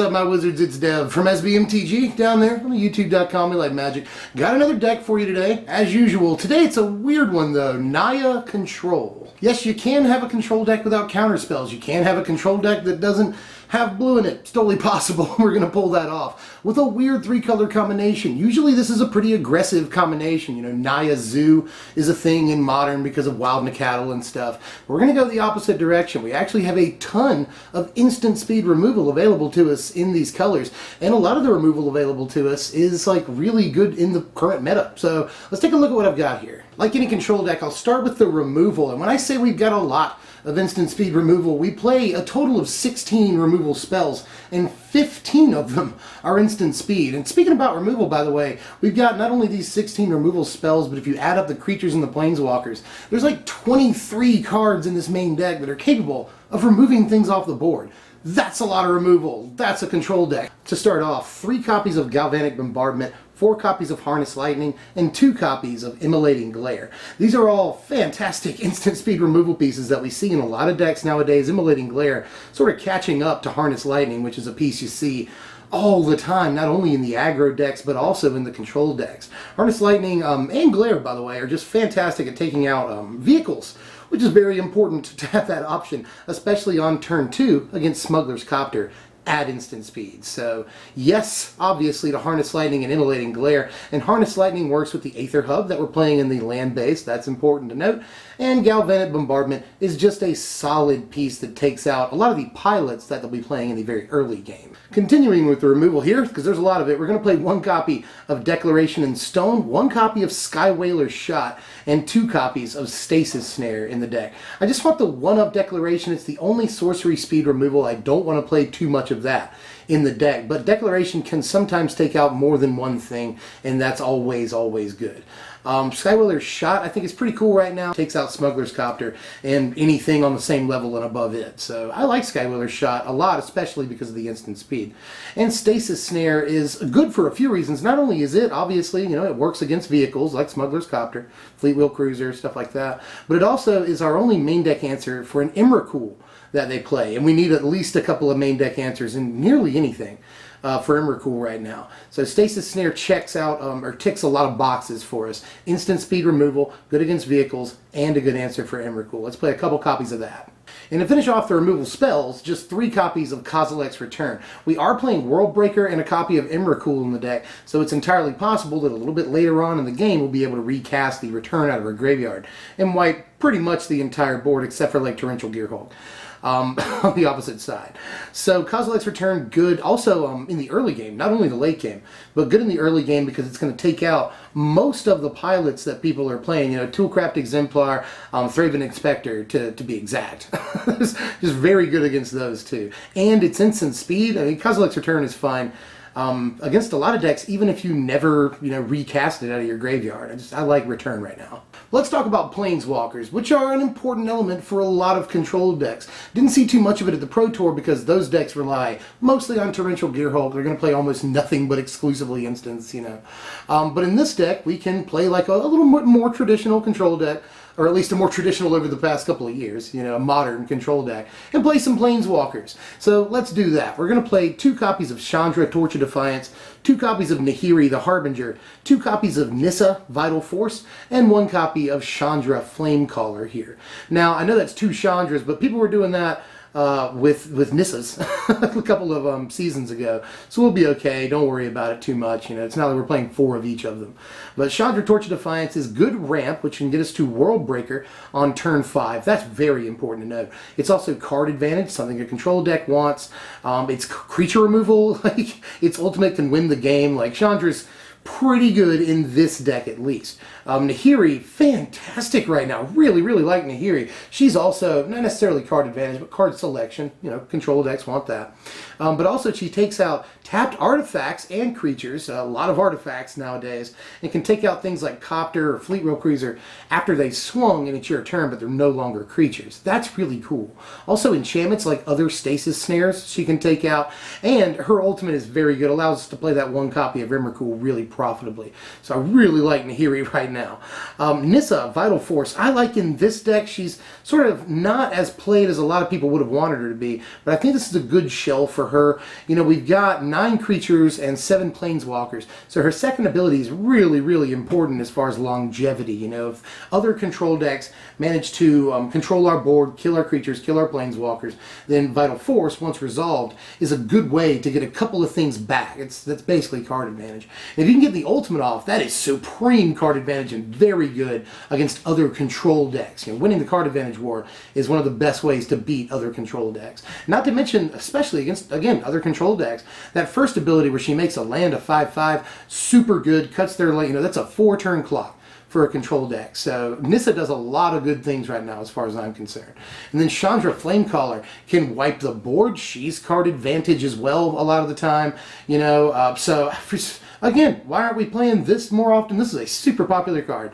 up, my wizards? It's Dev from SBMTG down there on the YouTube.com. We like magic. Got another deck for you today, as usual. Today it's a weird one though. Naya Control. Yes, you can have a control deck without counterspells. You can have a control deck that doesn't have blue in it. It's totally possible. We're going to pull that off with a weird 3-color combination. Usually this is a pretty aggressive combination. You know, Naya Zoo is a thing in Modern because of Wild Nacatl and stuff. We're going to go the opposite direction. We actually have a ton of instant speed removal available to us in these colors, and a lot of the removal available to us is like really good in the current meta. So let's take a look at what I've got here. Like any control deck, I'll start with the removal, and when I say we've got a lot of instant speed removal, we play a total of 16 removal spells, and 15 of them are instant speed. And speaking about removal, by the way, we've got not only these 16 removal spells, but if you add up the creatures and the planeswalkers, there's like 23 cards in this main deck that are capable of removing things off the board. That's a lot of removal. That's a control deck. To start off, 3 copies of Galvanic Bombardment, 4 copies of Harness Lightning, and 2 copies of Immolating Glare. These are all fantastic instant speed removal pieces that we see in a lot of decks nowadays. Immolating Glare sort of catching up to Harness Lightning, which is a piece you see all the time, not only in the aggro decks, but also in the control decks. Harness Lightning and Glare, by the way, are just fantastic at taking out vehicles, which is very important to have that option, especially on turn 2 against Smuggler's Copter at instant speed. So yes, obviously to Harness Lightning and Immolating Glare, and Harness Lightning works with the Aether Hub that we're playing in the land base. That's important to note. And Galvanic Bombardment is just a solid piece that takes out a lot of the pilots that they'll be playing in the very early game. Continuing with the removal here, because there's a lot of it, we're going to play 1 copy of Declaration in Stone, 1 copy of Skywhaler Shot, and 2 copies of Stasis Snare in the deck. I just want the 1-up Declaration. It's the only sorcery speed removal. I don't want to play too much of that in the deck, but Declaration can sometimes take out more than one thing, and that's always good. Skywhaler Shot, I think, is pretty cool right now. Takes out Smuggler's Copter and anything on the same level and above it. So I like Skywhaler Shot a lot, especially because of the instant speed. And Stasis Snare is good for a few reasons. Not only is it, obviously, you know, it works against vehicles like Smuggler's Copter, Fleetwheel Cruiser, stuff like that, but it also is our only main deck answer for an Emrakul that they play, and we need at least a couple of main deck answers in nearly anything for Emrakul right now. So Stasis Snare checks out, or ticks a lot of boxes for us. Instant speed removal, good against vehicles, and a good answer for Emrakul. Let's play a couple copies of that. And to finish off the removal spells, just 3 copies of Kozilek's Return. We are playing Worldbreaker and a copy of Emrakul in the deck, so it's entirely possible that a little bit later on in the game we'll be able to recast the Return out of our graveyard and wipe pretty much the entire board except for like Torrential Gearhulk. On the opposite side. So Kozilek's Return, good also in the early game, not only the late game, but good in the early game because it's going to take out most of the pilots that people are playing. You know, Toolcraft Exemplar, Thraven Inspector to be exact. Just very good against those two. And it's instant speed. I mean, Kozilek's Return is fine against a lot of decks, even if you never, you know, recast it out of your graveyard. I like Return right now. Let's talk about Planeswalkers, which are an important element for a lot of control decks. Didn't see too much of it at the Pro Tour because those decks rely mostly on Torrential Gearhulk. They're going to play almost nothing but exclusively instants, you know. But in this deck, we can play like a little more traditional control deck, or at least a more traditional over the past couple of years, you know, a modern control deck, and play some Planeswalkers. So let's do that. We're going to play 2 copies of Chandra, Torch of Defiance, 2 copies of Nahiri, the Harbinger, 2 copies of Nissa, Vital Force, and 1 copy of Chandra, Flamecaller here. Now, I know that's 2 Chandras, but people were doing that with Nissas a couple of seasons ago, so we'll be okay. Don't worry about it too much. You know, it's not like we're playing 4 of each of them. But Chandra, Torch of Defiance is good ramp, which can get us to Worldbreaker on turn 5. That's very important to note. It's also card advantage, something your control deck wants. It's creature removal. Like, its ultimate can win the game. Like, Chandra's pretty good in this deck at least. Nahiri, fantastic right now. Really like Nahiri. She's also, not necessarily card advantage, but card selection. You know, control decks want that. But also she takes out tapped artifacts and creatures, a lot of artifacts nowadays, and can take out things like Copter or Fleetwheel Cruiser after they've swung and it's your turn, but they're no longer creatures. That's really cool. Also enchantments like other Stasis Snares she can take out, and her ultimate is very good. Allows us to play that 1 copy of Emrakul really profitably. So I really like Nahiri right now. Nissa, Vital Force, I like in this deck. She's sort of not as played as a lot of people would have wanted her to be, but I think this is a good shell for her. You know, we've got 9 creatures and 7 planeswalkers, so her second ability is really, really important as far as longevity. You know, if other control decks manage to control our board, kill our creatures, kill our planeswalkers, then Vital Force, once resolved, is a good way to get a couple of things back. That's basically card advantage. And if you can get the ultimate off, that is supreme card advantage and very good against other control decks. You know, winning the card advantage war is one of the best ways to beat other control decks. Not to mention, especially against, again, other control decks, that first ability where she makes a land a 5/5, super good, cuts their lane, you know, that's a 4-turn clock for a control deck. So Nissa does a lot of good things right now as far as I'm concerned. And then Chandra, Flamecaller, can wipe the board. She's card advantage as well a lot of the time. You know, so again, why aren't we playing this more often? This is a super popular card.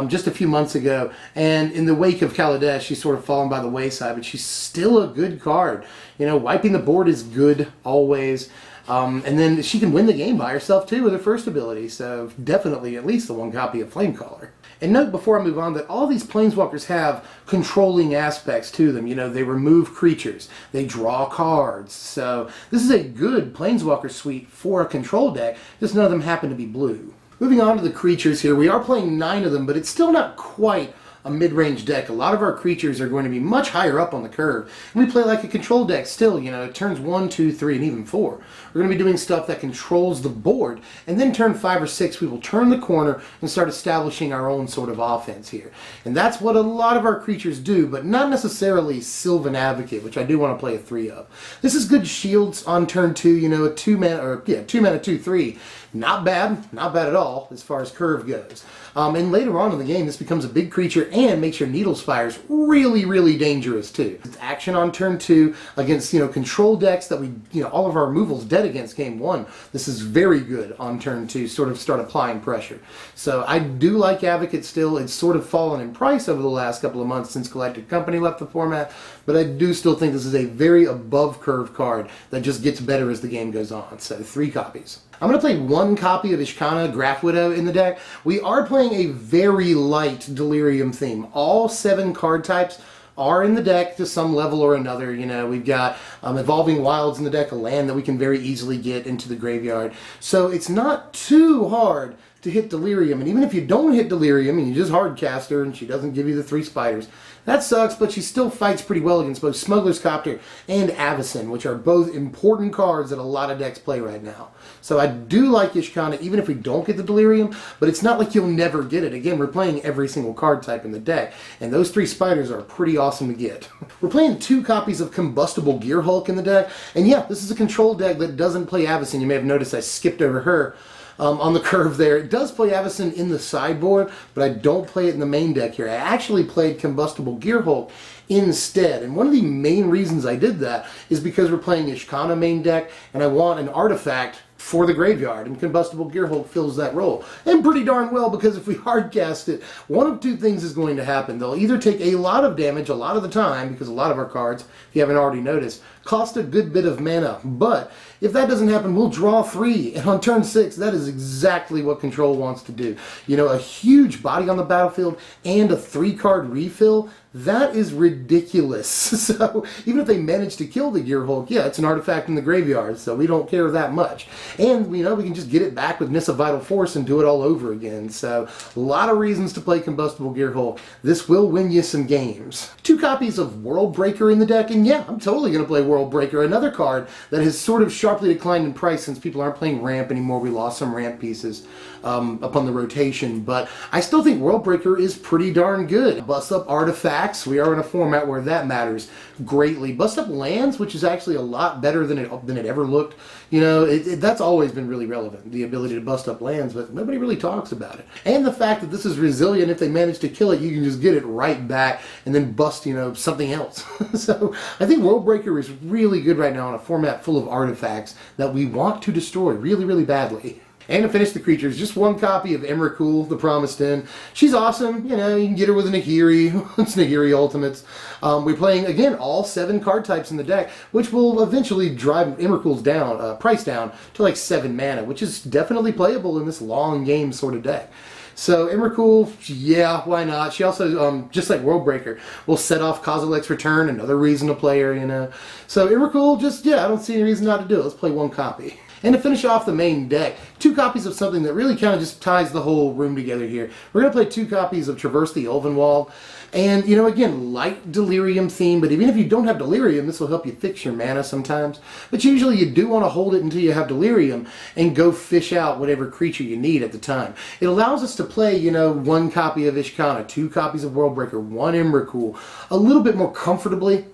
Just a few months ago, and in the wake of Kaladesh, she's sort of fallen by the wayside, but she's still a good card. You know, wiping the board is good always. And then she can win the game by herself too with her first ability, so definitely at least the 1 copy of Flamecaller. And note before I move on that all these planeswalkers have controlling aspects to them. You know, they remove creatures, they draw cards, so this is a good planeswalker suite for a control deck, just none of them happen to be blue. Moving on to the creatures here, we are playing 9 of them, but it's still not quite a mid-range deck. A lot of our creatures are going to be much higher up on the curve. And we play like a control deck still, you know, turns 1, 2, 3, and even 4. We're going to be doing stuff that controls the board, and then turn 5 or 6, we will turn the corner and start establishing our own sort of offense here. And that's what a lot of our creatures do, but not necessarily Sylvan Advocate, which I do want to play a 3 of. This is good shields on turn 2, you know, a 2-mana, or 2-mana, 2/3. Not bad at all as far as curve goes. And later on in the game, this becomes a big creature and makes your Needle Spires really, really dangerous too. It's action on turn 2 against, you know, control decks that we, you know, all of our removals dead against game 1. This is very good on turn 2, sort of start applying pressure. So I do like Advocate still. It's sort of fallen in price over the last couple of months since Galactic Company left the format, but I do still think this is a very above curve card that just gets better as the game goes on. So 3 copies. I'm going to play 1 copy of Ishkanah, Grafwidow in the deck. We are playing a very light Delirium theme. All 7 card types are in the deck to some level or another. You know, we've got Evolving Wilds in the deck, a land that we can very easily get into the graveyard. So it's not too hard to hit Delirium, and even if you don't hit Delirium and you just hard cast her and she doesn't give you the 3 spiders, that sucks, but she still fights pretty well against both Smuggler's Copter and Avacyn, which are both important cards that a lot of decks play right now. So I do like Ishkanah, even if we don't get the Delirium, but it's not like you'll never get it. Again, we're playing every single card type in the deck, and those 3 spiders are pretty awesome to get. We're playing 2 copies of Combustible Gearhulk in the deck, and yeah, this is a control deck that doesn't play Avacyn. You may have noticed I skipped over her. On the curve there. It does play Avacyn in the sideboard, but I don't play it in the main deck here. I actually played Combustible Gearhulk instead, and one of the main reasons I did that is because we're playing Ishkanah main deck, and I want an artifact for the graveyard, and Combustible Gearhulk fills that role. And pretty darn well, because if we hardcast it, one of 2 things is going to happen. They'll either take a lot of damage a lot of the time, because a lot of our cards, if you haven't already noticed, cost a good bit of mana. But if that doesn't happen, we'll draw 3, and on turn 6, that is exactly what Control wants to do. You know, a huge body on the battlefield and a 3-card refill, that is ridiculous. So even if they manage to kill the Gearhulk, yeah, it's an artifact in the graveyard, so we don't care that much. And, you know, we can just get it back with Nissa Vital Force and do it all over again. So a lot of reasons to play Combustible Gearhulk. This will win you some games. 2 copies of World Breaker in the deck, and yeah, I'm totally going to play World Breaker, another card that has sort of sharply declined in price since people aren't playing ramp anymore. We lost some ramp pieces upon the rotation, but I still think World Breaker is pretty darn good. Bust up artifacts. We are in a format where that matters greatly. Bust up lands, which is actually a lot better than it ever looked. You know, that's always been really relevant, the ability to bust up lands, but nobody really talks about it. And the fact that this is resilient, if they manage to kill it, you can just get it right back and then bust, you know, something else. So I think World Breaker is really good right now in a format full of artifacts that we want to destroy really, really badly. And to finish the creatures, just one copy of Emrakul, the Promised End. She's awesome, you know, you can get her with a Nahiri, it's Nahiri Ultimates. We're playing, again, all 7 card types in the deck, which will eventually drive Emrakul's price down to like 7 mana, which is definitely playable in this long game sort of deck. So Emrakul, yeah, why not? She also, just like Worldbreaker, will set off Kozilek's Return, another reason to play her, you know. So Emrakul, just, yeah, I don't see any reason not to do it. Let's play one copy. And to finish off the main deck, 2 copies of something that really kind of just ties the whole room together here. We're going to play 2 copies of Traverse the Ulvenwald. And, you know, again, light Delirium theme, but even if you don't have Delirium, this will help you fix your mana sometimes. But usually you do want to hold it until you have Delirium and go fish out whatever creature you need at the time. It allows us to play, you know, 1 copy of Ishkanah, 2 copies of Worldbreaker, 1 Emrakul, a little bit more comfortably.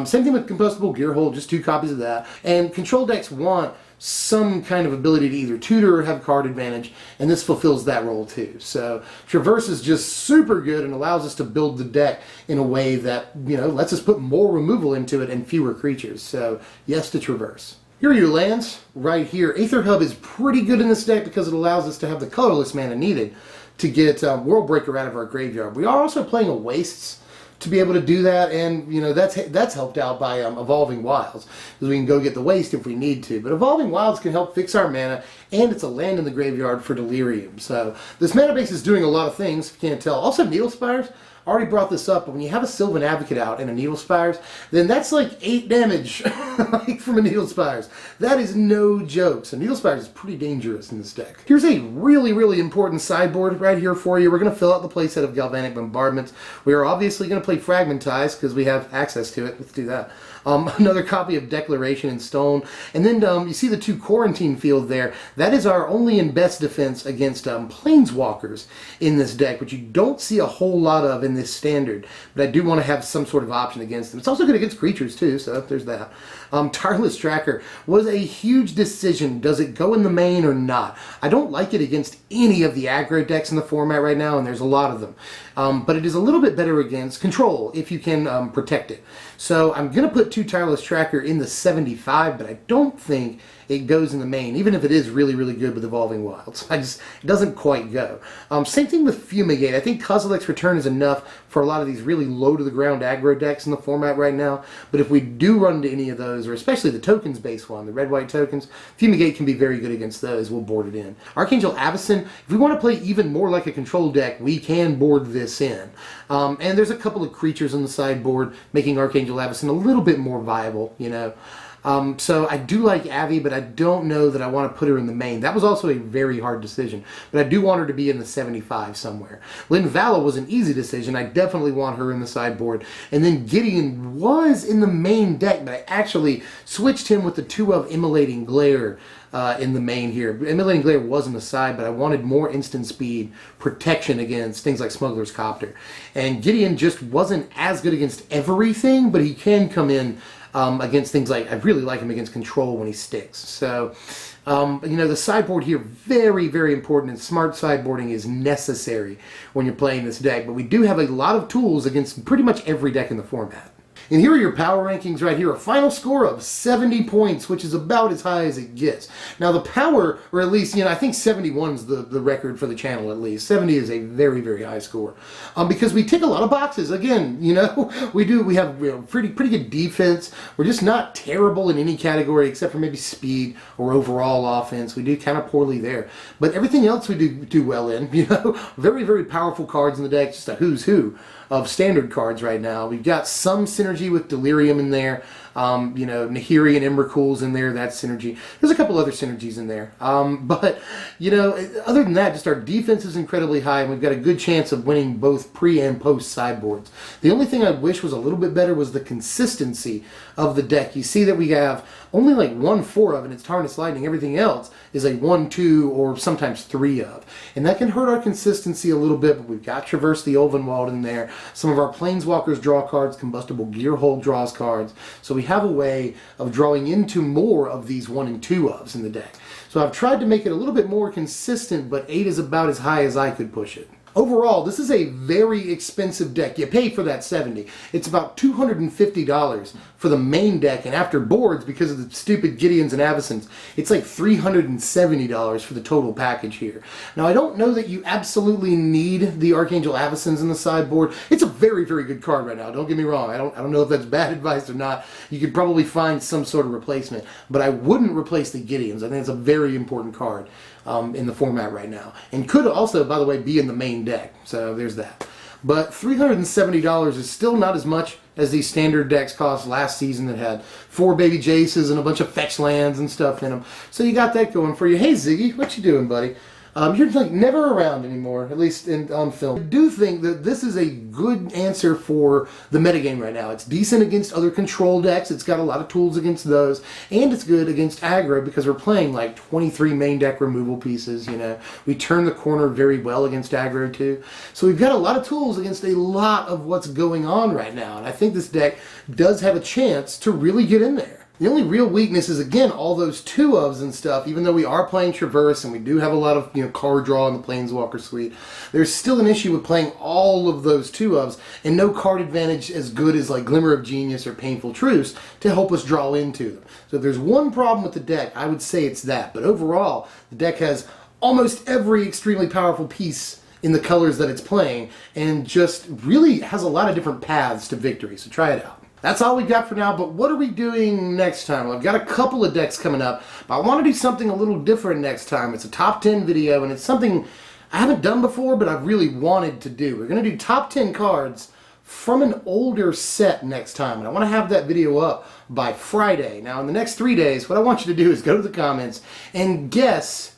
Same thing with Combustible Gearhulk, just 2 copies of that. And control decks want some kind of ability to either tutor or have card advantage, and this fulfills that role too. So Traverse is just super good and allows us to build the deck in a way that, you know, lets us put more removal into it and fewer creatures. So yes to Traverse. Here are your lands right here. Aether Hub is pretty good in this deck because it allows us to have the colorless mana needed to get Worldbreaker out of our graveyard. We are also playing a Wastes to be able to do that, and you know that's helped out by Evolving Wilds, because we can go get the Waste if we need to. But Evolving Wilds can help fix our mana, and it's a land in the graveyard for Delirium. So this mana base is doing a lot of things, if you can't tell. Also Needle Spires, already brought this up, but when you have a Sylvan Advocate out and a Needle Spires, then that's like 8 damage like from a Needle Spires. That is no joke. So Needle Spires is pretty dangerous in this deck. Here's a really, really important sideboard right here for you. We're going to fill out the playset of Galvanic Bombardment. We are obviously going to play Fragmentize because we have access to it. Let's do that. Another copy of Declaration in Stone. And then you see the 2 Quarantine field there. That is our only and best defense against Planeswalkers in this deck, which you don't see a whole lot of in this standard. But I do want to have some sort of option against them. It's also good against creatures too, so there's that. Tireless Tracker was a huge decision. Does it go in the main or not? I don't like it against any of the aggro decks in the format right now, and there's a lot of them. But it is a little bit better against Control if you can protect it. So I'm going to put 2 Tireless Tracker in the 75, but I don't think it goes in the main, even if it is really, really good with Evolving Wilds. It doesn't quite go. Same thing with Fumigate. I think Kozilek's Return is enough for a lot of these really low-to-the-ground aggro decks in the format right now. But if we do run into any of those, or especially the tokens-based one, the red-white tokens, Fumigate can be very good against those. We'll board it in. Archangel Avacyn, if we want to play even more like a control deck, we can board this in. And there's a couple of creatures on the sideboard making Archangel Avacyn a little bit more viable, you know. So I do like Avi, but I don't know that I want to put her in the main. That was also a very hard decision, but I do want her to be in the 75 somewhere. Linvala was an easy decision. I definitely want her in the sideboard. And then Gideon was in the main deck, but I actually switched him with the 2 of Immolating Glare in the main here. Immolating Glare was in the side, but I wanted more instant speed protection against things like Smuggler's Copter. And Gideon just wasn't as good against everything, but he can come in against things like, I really like him against Control when he sticks. So, you know, the sideboard here, very, very important, and smart sideboarding is necessary when you're playing this deck. But we do have a lot of tools against pretty much every deck in the format. And here are your power rankings right here. A final score of 70 points, which is about as high as it gets. Now the power, or at least, you know, I think 71 is the record for the channel at least. 70 is a very, very high score. Because we tick a lot of boxes. Again, you know, we have pretty good defense. We're just not terrible in any category except for maybe speed or overall offense. We do kind of poorly there. But everything else we do well in, you know. Very, very powerful cards in the deck. Just a who's who of standard cards right now. We've got some synergy with Delirium in there. You know, Nahiri and Emrakul's in there, that's synergy. There's a couple other synergies in there. But, you know, other than that, just our defense is incredibly high, and we've got a good chance of winning both pre- and post-sideboards. The only thing I wish was a little bit better was the consistency of the deck. You see that we have only like 1/4 of, and it's Tarnished Lightning. Everything else is a 1, 2, or sometimes 3 of. And that can hurt our consistency a little bit, but we've got Traverse the Ulvenwald in there. Some of our Planeswalkers draw cards, Combustible Gearhulk draws cards. So we have a way of drawing into more of these 1 and 2 ofs in the deck. So I've tried to make it a little bit more consistent, but 8 is about as high as I could push it. Overall, this is a very expensive deck. You pay for that $70. It's about $250 for the main deck, and after boards, because of the stupid Gideons and Avacons, it's like $370 for the total package here. Now, I don't know that you absolutely need the Archangel Avacons in the sideboard. It's a very, very good card right now. Don't get me wrong. I don't know if that's bad advice or not. You could probably find some sort of replacement, but I wouldn't replace the Gideons. I think it's a very important card in the format right now, and could also, by the way, be in the main deck. So there's that. But $370 is still not as much as these standard decks cost last season that had 4 baby Jaces and a bunch of fetch lands and stuff in them. So you got that going for you. Hey Ziggy, what you doing, buddy? You're like never around anymore, at least on film. I do think that this is a good answer for the metagame right now. It's decent against other control decks. It's got a lot of tools against those, and it's good against aggro because we're playing like 23 main deck removal pieces. You know, we turn the corner very well against aggro too. So we've got a lot of tools against a lot of what's going on right now, and I think this deck does have a chance to really get in there. The only real weakness is, again, all those 2-ofs and stuff. Even though we are playing Traverse and we do have a lot of, you know, card draw in the Planeswalker suite, there's still an issue with playing all of those 2-ofs and no card advantage as good as like Glimmer of Genius or Painful Truce to help us draw into them. So if there's one problem with the deck, I would say it's that. But overall, the deck has almost every extremely powerful piece in the colors that it's playing and just really has a lot of different paths to victory. So try it out. That's all we got for now, but what are we doing next time? Well, I've got a couple of decks coming up, but I want to do something a little different next time. It's a top 10 video, and it's something I haven't done before, but I've really wanted to do. We're going to do top 10 cards from an older set next time, and I want to have that video up by Friday. Now, in the next 3 days, what I want you to do is go to the comments and guess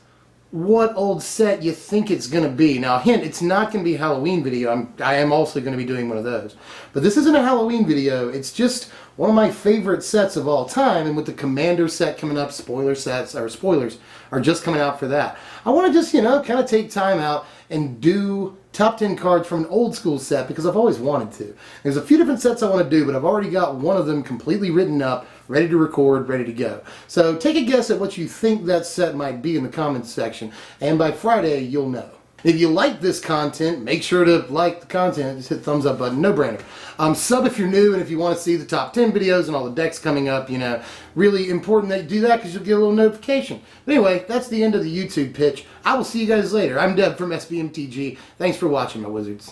what old set you think it's going to be. Now, hint, it's not going to be a Halloween video. I am also going to be doing one of those. But this isn't a Halloween video. It's just one of my favorite sets of all time. And with the Commander set coming up, spoilers are just coming out for that. I want to just, you know, kind of take time out and do top 10 cards from an old school set because I've always wanted to. There's a few different sets I want to do, but I've already got one of them completely written up, ready to record, ready to go. So take a guess at what you think that set might be in the comments section, and by Friday you'll know. If you like this content, make sure to like the content. Just hit the thumbs up button, no brainer. Sub if you're new, and if you want to see the top 10 videos and all the decks coming up, you know, really important that you do that because you'll get a little notification. But anyway, that's the end of the YouTube pitch. I will see you guys later. I'm Deb from SBMTG. Thanks for watching, my wizards.